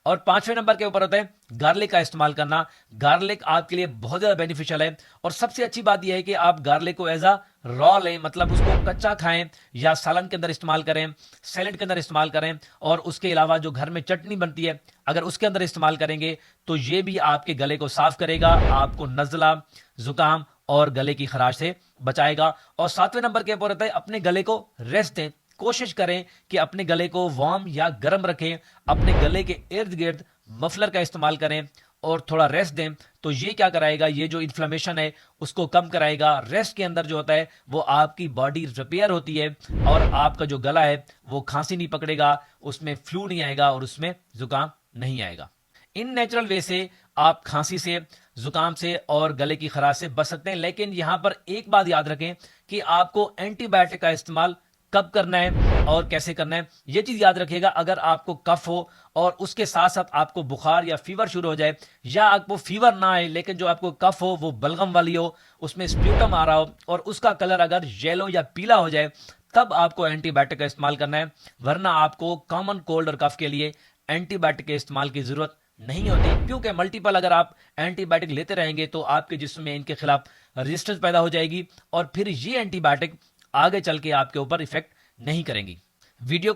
और पांचवें नंबर के ऊपर होता है गार्लिक का इस्तेमाल करना। गार्लिक आपके लिए बहुत ज्यादा बेनिफिशियल है और सबसे अच्छी बात यह है कि आप गार्लिक को एज अ रॉ लें, मतलब उसको कच्चा खाएं या सालन के अंदर इस्तेमाल करें, सैलेड के अंदर इस्तेमाल करें, और उसके अलावा जो घर में चटनी बनती है अगर उसके अंदर इस्तेमाल करेंगे तो ये भी आपके गले को साफ करेगा, आपको नजला, जुकाम और गले की खराश से बचाएगा। और सातवें नंबर के ऊपर होता है अपने गले को रेस्ट दें। कोशिश करें कि अपने गले को वार्म या गर्म रखें, अपने गले के इर्द गिर्द मफलर का इस्तेमाल करें और थोड़ा रेस्ट दें। तो ये क्या कराएगा, ये जो इन्फ्लेमेशन है उसको कम कराएगा। रेस्ट के अंदर जो होता है वो आपकी बॉडी रिपेयर होती है और आपका जो गला है वो खांसी नहीं पकड़ेगा, उसमें फ्लू नहीं आएगा और उसमें जुकाम नहीं आएगा। इन नेचुरल वे से आप खांसी से, जुकाम से और गले की खराश से बच सकते हैं। लेकिन यहां पर एक बात याद रखें कि आपको एंटीबायोटिक का इस्तेमाल कब करना है और कैसे करना है, यह चीज याद रखिएगा। अगर आपको कफ हो और उसके साथ साथ आपको बुखार या फीवर शुरू हो जाए, या आपको फीवर ना आए लेकिन जो आपको कफ हो वो बलगम वाली हो, उसमें स्प्यूटम आ रहा हो और उसका कलर अगर येलो या पीला हो जाए, तब आपको एंटीबायोटिक का इस्तेमाल करना है। वरना आपको कॉमन कोल्ड और कफ के लिए एंटीबायोटिक के इस्तेमाल की जरूरत नहीं होती, क्योंकि मल्टीपल अगर आप एंटीबायोटिक लेते रहेंगे तो आपके जिस्म में इनके खिलाफ रेजिस्टेंस पैदा हो जाएगी और फिर ये एंटीबायोटिक आगे चल के आपके ऊपर इफेक्ट नहीं करेंगी। वीडियो